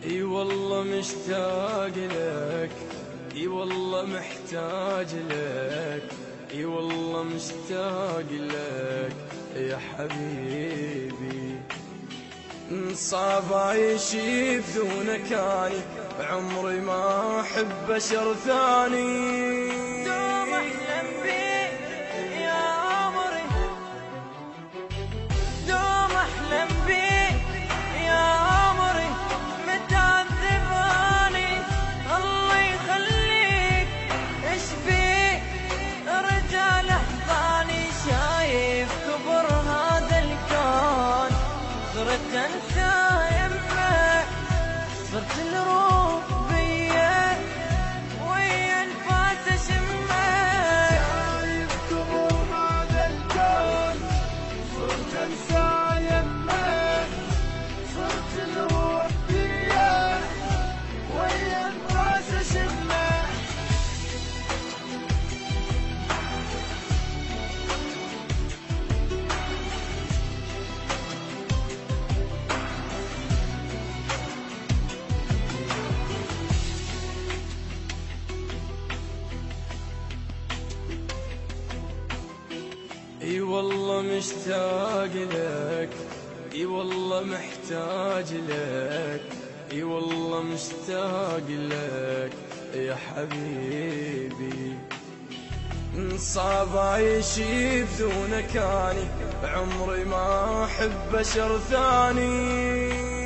اي والله مشتاق لك، اي والله محتاج لك، اي والله مشتاق لك يا حبيبي. صعب عيشي بدونك اني، عمري ما احب بشر ثاني. دوم احلم بيك يا عمري، دوم احلم بيك يا عمري، متعذب اني الله يخليك. ايش بيك رجال احضاني، شايف كبر هذا الكون، صرت انسى يمك، صرت الروح بيا ويا انفاس اشمك. شايف كبر هذا الكون، صرت انسى يمك، صرت الروح بيا ويا انفاس اشمك. اي والله مشتاق لك، اي والله محتاج لك، اي والله مشتاق لك يا حبيبي. صعب عيشي بدونك اني، عمري ما احب بشر ثاني.